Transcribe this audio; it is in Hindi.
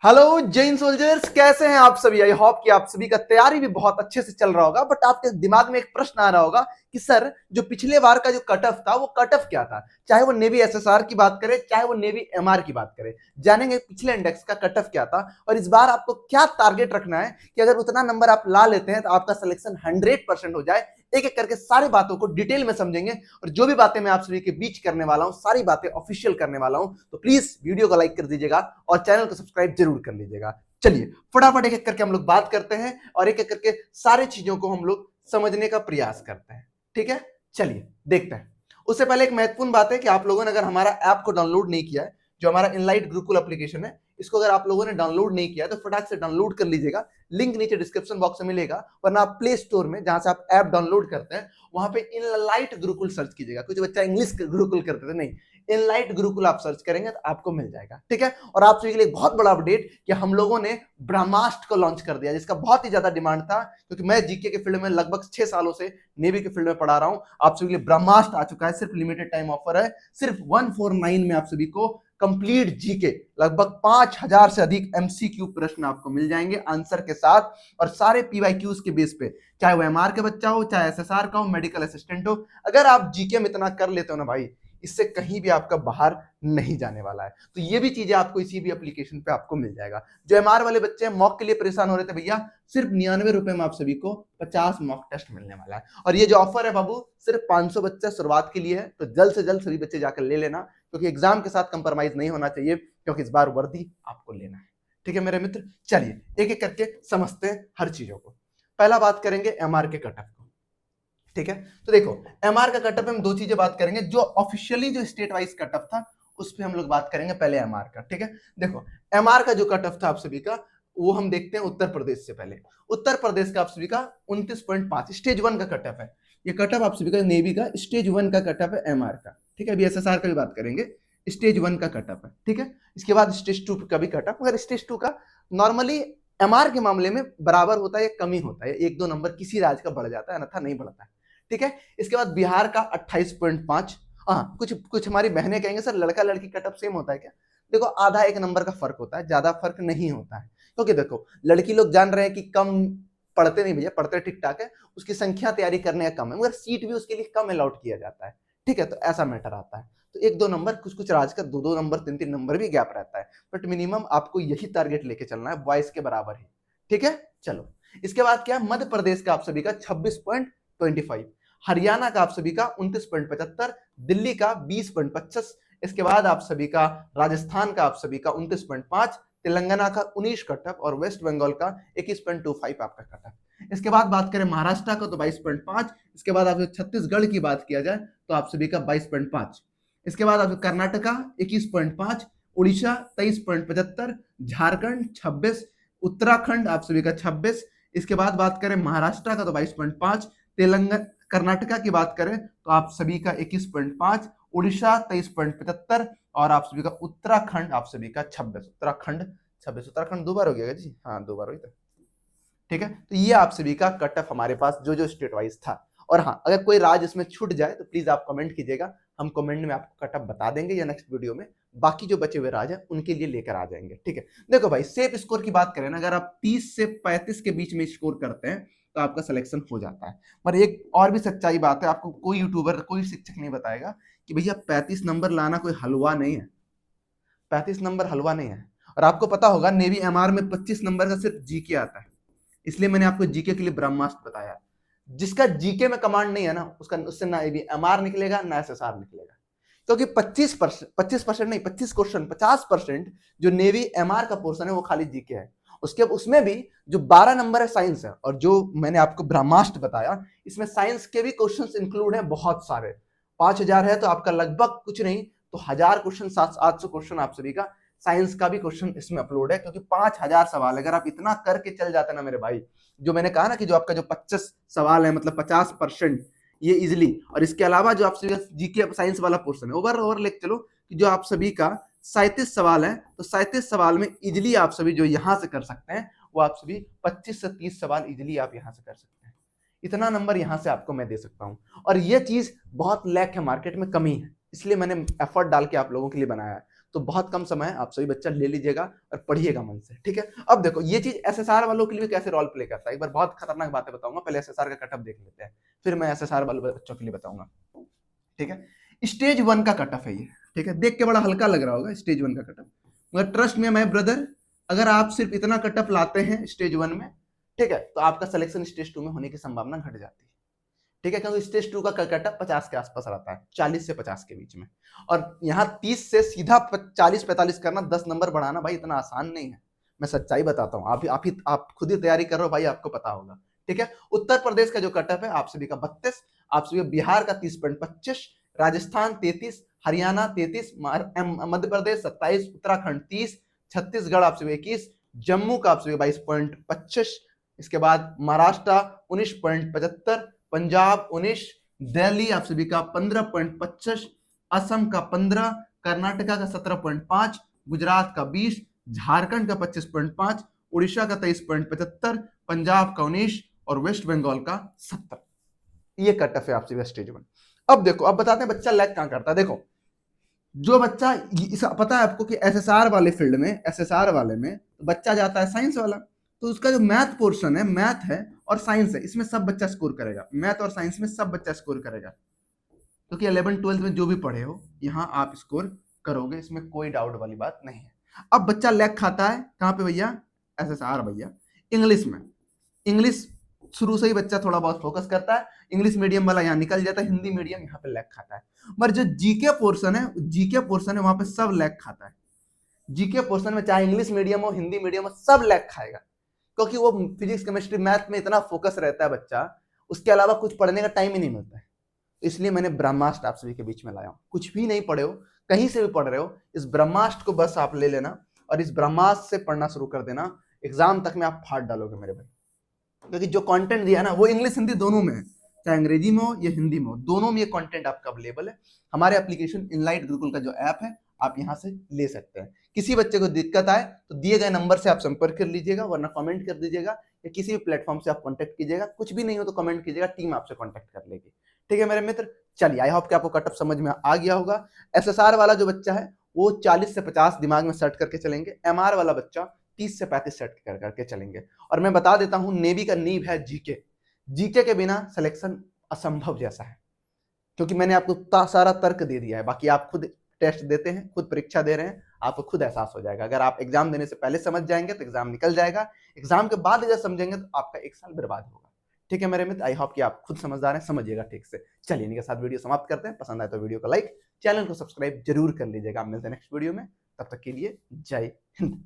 हेलो जैन सोल्जर्स, कैसे हैं आप सभी। आई होप कि आप सभी का तैयारी भी बहुत अच्छे से चल रहा होगा। बट आपके दिमाग में एक प्रश्न आ रहा होगा कि सर, जो पिछले बार का जो कट ऑफ था वो कट ऑफ क्या था। चाहे वो नेवी एसएसआर की बात करें, चाहे वो नेवी एमआर की बात करें, जानेंगे पिछले इंडेक्स का कट ऑफ क्या था और इस बार आपको क्या टारगेट रखना है कि अगर उतना नंबर आप ला लेते हैं तो आपका सिलेक्शन 100% हो जाए। एक एक करके सारी बातों को डिटेल में समझेंगे और जो भी बातें मैं आप सभी के बीच करने वाला हूं, सारी बातें ऑफिशियल करने वाला हूं। तो प्लीज वीडियो को लाइक कर दीजिएगा और चैनल को सब्सक्राइब जरूर कर लीजिएगा। चलिए फटाफट एक एक करके हम लोग बात करते हैं और एक एक करके सारी चीजों को हम लोग समझने का प्रयास करते हैं। ठीक है, चलिए देखते हैं। उससे पहले एक महत्वपूर्ण बात है कि आप लोगों ने अगर हमारा ऐप को डाउनलोड नहीं किया है, जो हमारा इनलाइट गुरुकुल एप्लीकेशन है, इसको अगर आप लोगों ने डाउनलोड नहीं किया है तो फटाक से डाउनलोड कर लीजिएगा। लिंक नीचे डिस्क्रिप्शन बॉक्स में मिलेगा, वरना आप प्ले स्टोर में जहां से आप ऐप डाउनलोड करते हैं वहां पे इनलाइट गुरुकुल सर्च कीजिएगा। कुछ बच्चा इंग्लिश गुरुकुल करते थे, नहीं, इनलाइट गुरुकुल आप सर्च करेंगे तो आपको मिल जाएगा। ठीक है, और आप सभी के लिए बहुत बड़ा अपडेट कि हम लोगों ने ब्रह्मास्त्र को लॉन्च कर दिया, जिसका बहुत ही ज्यादा डिमांड था, क्योंकि मैं जीके के फील्ड में लगभग 6 सालों से नेवी के फील्ड में पढ़ा रहा हूं। आप सभी के लिए ब्रह्मास्त्र आ चुका है, सिर्फ लिमिटेड टाइम ऑफर है। सिर्फ 149 में आप सभी को कंप्लीट जीके लगभग 5000 से अधिक एमसीक्यू प्रश्न आपको मिल जाएंगे आंसर के साथ, और सारे पीवाईक्यूज के बेस पे, चाहे वो एमआर का बच्चा हो, चाहे एसएसआर का हो, मेडिकल असिस्टेंट हो। अगर आप जीके में इतना कर लेते हो ना भाई, इससे कहीं भी आपका बाहर नहीं जाने वाला है। तो ये भी चीजें आपको इसी भी एप्लीकेशन पे आपको मिल जाएगा। जो एमआर वाले बच्चे मॉक के लिए परेशान हो रहे थे, भैया सिर्फ 99 रुपए में आप सभी को 50 मॉक टेस्ट मिलने वाला है। और ये जो ऑफर है बाबू, सिर्फ 500 बच्चा शुरुआत के लिए है, तो जल्द से जल्द सभी बच्चे जाकर ले लेना, क्योंकि एग्जाम के साथ कंप्रोमाइज नहीं होना चाहिए, क्योंकि इस बार वर्दी आपको लेना है। ठीक है मेरे मित्र, चलिए एक एक करके समझते हैं हर चीजों को। पहला बात करेंगे एमआर के कट ऑफ को। ठीक है, तो देखो एमआर का कट ऑफ हम दो चीजें बात करेंगे। जो ऑफिशियली जो स्टेट वाइज कट ऑफ था उस पर हम लोग बात करेंगे पहले एमआर का। ठीक है, देखो एमआर का जो कट ऑफ था आप सभी का, वो हम देखते हैं उत्तर प्रदेश से। पहले उत्तर प्रदेश का आप सभी का 29.5 स्टेज 1 का कट ऑफ है। ये कट ऑफ आप सभी का नेवी का स्टेज 1 का कट ऑफ है एमआर का। ठीक है, अभी एसएसआर का भी बात करेंगे। स्टेज 1 का कट ऑफ है। ठीक है, इसके बाद स्टेज 2 का भी कट ऑफ, मगर स्टेज 2 का नॉर्मली एमआर के मामले में बराबर होता है या कमी होता है, 1-2 नंबर किसी राज्य का बढ़ जाता है, अन्यथा नहीं बढ़ता है। ठीक है, इसके बाद बिहार का 28.5। हाँ, कुछ कुछ हमारी बहनें कहेंगे सर लड़का लड़की कट ऑफ सेम होता है क्या। देखो आधा एक नंबर का फर्क होता है, ज्यादा फर्क नहीं होता है। क्योंकि देखो लड़की लोग जान रहे हैं कि कम पढ़ते नहीं, भैया पढ़ते ठीक ठाक है, उसकी संख्या तैयारी करने का कम है, मगर सीट भी उसके लिए कम अलॉट किया जाता है। ठीक है, तो ऐसा मैटर आता है। तो 1-2 नंबर, कुछ कुछ राज्य का 2-2 नंबर, 3-3 नंबर भी गैप रहता है, बट मिनिमम आपको यही टारगेट लेके चलना है, बॉयज के बराबर ही। ठीक है, चलो इसके बाद क्या, मध्य प्रदेश का आप सभी का 26.25, हरियाणा का आप सभी का 29.75, दिल्ली का 20.25, इसके बाद आप सभी का राजस्थान का आप सभी का 29.5, तेलंगाना का 19 कटअप और वेस्ट बंगाल का 21.25 आपका कटअप। इसके बाद बात करें महाराष्ट्र का तो 22.5, इसके बाद आप छत्तीसगढ़ की बात किया जाए तो आप सभी का 22.5, इसके बाद आप कर्नाटका 21.5, उड़ीसा 23.75, झारखंड 26, उत्तराखंड आप सभी का 26, इसके बाद बात करें महाराष्ट्र का तो 22.5, तेलंगाना कर्नाटका की बात करें तो आप सभी का 21.5, उड़ीसा 23.75 और आप सभी का उत्तराखंड आप सभी का 26। उत्तराखंड 26, उत्तराखंड 2 बार हो गया जी, हाँ 2 बार हुई था। ठीक है, तो ये आप सभी का कट ऑफ हमारे पास जो जो स्टेट वाइज था। और हाँ, अगर कोई राज्य इसमें छूट जाए तो प्लीज आप कमेंट कीजिएगा, हम कमेंट में आपको कट ऑफ बता देंगे या नेक्स्ट वीडियो में बाकी जो बचे हुए राज्य हैं उनके लिए लेकर आ जाएंगे। ठीक है, देखो भाई सेफ स्कोर की बात करें ना, अगर आप 30 से 35 के बीच में स्कोर करते हैं तो आपका सिलेक्शन हो जाता है। पर एक और भी सच्चाई बात है, आपको कोई यूट्यूबर कोई शिक्षक नहीं बताएगा कि भैया 35 नंबर लाना कोई हलवा नहीं है। 35 नंबर हलवा नहीं है। और आपको पता होगा नेवी एमआर में 25 नंबर का सिर्फ जीके आता है, इसलिए मैंने आपको जीके के लिए ब्रह्मास्त्र बताया। जिसका जीके में कमांड नहीं है ना, उसका उससे ना एमआर निकलेगा ना एसएसआर निकलेगा, क्योंकि 25% नहीं, 25 क्वेश्चन 50% जो नेवी एमआर का पोर्शन है वो खाली जीके है। उसके उसमें भी जो 12 नंबर है साइंस है, और जो मैंने आपको ब्रह्मास्त्र बताया इसमें साइंस के भी क्वेश्चंस इंक्लूड है बहुत सारे। 5000 है तो आपका लगभग कुछ नहीं तो 1000 क्वेश्चन, 700-800 क्वेश्चन आप सभी का साइंस का भी क्वेश्चन इसमें अपलोड है, क्योंकि 5000 सवाल अगर आप इतना करके चल जाते ना मेरे भाई, जो मैंने कहा ना कि जो आपका जो 25 सवाल है मतलब 50% ये इजिली, और इसके अलावा जो आप सभी जीके साइंस वाला पोर्शन है ओवर लेके चलो कि जो आप सभी का 37 सवाल है, तो 37 सवाल में इजिली आप सभी जो यहां से कर सकते हैं वो आप सभी 25 से 30 सवाल इजिली आप यहां से कर सकते हैं। इतना नंबर यहां से आपको मैं दे सकता हूं, और ये चीज बहुत लैक है, मार्केट में कमी है, इसलिए मैंने एफर्ट डाल के आप लोगों के लिए बनाया है। तो बहुत कम समय है, आप सभी बच्चा ले लीजिएगा और पढ़िएगा मन से, ठीक है। अब देखो ये चीज एसएसआर वालों के लिए कैसे रोल प्ले करता है, एक बार बहुत खतरनाक बातें बताऊंगा, पहले एसएसआर का कटअप देख लेते हैं, फिर मैं एसएसआर वाले बच्चों के लिए बताऊंगा, ठीक है। स्टेज 1 का कटअप है ये, ठीक है। देख के बड़ा हल्का लग रहा होगा स्टेज 1 का कटअप, मगर ट्रस्ट में माय ब्रदर, अगर आप सिर्फ इतना कटअप लाते हैं स्टेज 1 में, ठीक है, तो आपका सिलेक्शन स्टेज 2 में होने की संभावना घट जाती है, ठीक है, क्योंकि स्टेज 2 का कटअप 50 के आसपास रहता है, 40 से 50 के बीच में, और यहाँ 30 से सीधा 40-45 करना, 10 नंबर बढ़ाना भाई इतना आसान नहीं है, मैं सच्चाई बताता हूँ, आप खुद ही तैयारी कर रहे हो भाई, आपको पता होगा, ठीक है। उत्तर प्रदेश का जो कटअप है आप सभी का 32, आप सभी बिहार का 30.25, राजस्थान 33, हरियाणा 33, मध्य प्रदेश 27, उत्तराखंड 30, छत्तीसगढ़ आप सभी 21, जम्मू का आप सभी 22.25, इसके बाद महाराष्ट्र 19.75, पंजाब 19, दिल्ली आप सभी का 15.25, असम का 15, कर्नाटका का 17.5, गुजरात का 20, झारखंड का 25.5, उड़ीसा का 23.75, पंजाब का 19 और वेस्ट बंगाल का 70। ये कटअप है आपसे स्टेज 1। अब देखो, अब बताते हैं बच्चा लैग कहां करता है। देखो जो बच्चा, पता है आपको कि एसएसआर वाले फील्ड में, एसएसआर वाले में बच्चा जाता है साइंस वाला, तो उसका जो मैथ पोर्शन है, मैथ है और साइंस है, इसमें सब बच्चा स्कोर करेगा, मैथ और साइंस में सब बच्चा स्कोर करेगा, क्योंकि 11th-12th में जो भी पढ़े हो यहाँ आप स्कोर करोगे, इसमें कोई डाउट वाली बात नहीं है। अब बच्चा लैग खाता है कहाँ पे भैया, एसएसआर भैया, इंग्लिश में। इंग्लिश शुरू से ही बच्चा थोड़ा बहुत फोकस करता है, इंग्लिश मीडियम वाला यहाँ निकल जाता है, हिंदी मीडियम यहाँ पे लैग खाता है, मगर जो जीके पोर्शन है वहां पे सब लैग खाता है। जीके पोर्शन में चाहे इंग्लिश मीडियम हो, हिंदी मीडियम हो, सब लैग खाएगा, क्योंकि वो फिजिक्स केमिस्ट्री मैथ में इतना फोकस रहता है बच्चा, उसके अलावा कुछ पढ़ने का टाइम ही नहीं मिलता है। इसलिए मैंने ब्रह्मास्त्र आप सभी के बीच में लाया हूं। कुछ भी नहीं पढ़े हो, कहीं से भी पढ़ रहे हो, इस ब्रह्मास्त्र को बस आप ले लेना और इस ब्रह्मास्त्र से पढ़ना शुरू कर देना, एग्जाम तक में आप फाड़ डालोगे मेरे भाई, क्योंकि जो कंटेंट दिया ना वो इंग्लिश हिंदी दोनों में है, चाहे अंग्रेजी में हो या हिंदी में हो, दोनों में ये कंटेंट आपका अवेलेबल है। हमारे एप्लीकेशन इनलाइट गुरुकुल का जो ऐप है आप यहाँ से ले सकते हैं। किसी बच्चे को दिक्कत आए तो दिए गए नंबर से आप संपर्क कर लीजिएगा, वरना कमेंट कर दीजिएगा, या किसी भी प्लेटफॉर्म से आप कॉन्टेक्ट कीजिएगा, कुछ भी नहीं हो तो कमेंट कीजिएगा, टीम आपसे कॉन्टेक्ट कर लेगी, ठीक है मेरे मित्र। चलिए, आई होप कि आपको कटअप समझ में आ गया होगा। एसएसआर वाला जो बच्चा है वो 40 से 50 दिमाग में सेट करके चलेंगे, एमआर वाला बच्चा 30 से 35 सेट करके चलेंगे। और मैं बता देता हूं, नेवी का नींव है जीके, जीके के बिना सिलेक्शन असंभव जैसा है, क्योंकि मैंने आपको सारा तर्क दे दिया है, बाकी आप खुद टेस्ट देते हैं, खुद परीक्षा दे रहे हैं, आपको खुद एहसास हो जाएगा। अगर आप एग्जाम देने से पहले समझ जाएंगे तो एग्जाम निकल जाएगा, एग्जाम के बाद जब समझेंगे तो आपका 1 साल बर्बाद होगा, ठीक है मेरे मित्र। आई होप कि आप खुद समझदार हैं, समझिएगा ठीक से। चलिए इनके साथ वीडियो समाप्त करते हैं, पसंद आए तो वीडियो को लाइक, चैनल को सब्सक्राइब जरूर कर लीजिएगा। आप मिलते हैं नेक्स्ट वीडियो में, तब तक के लिए जय हिंद।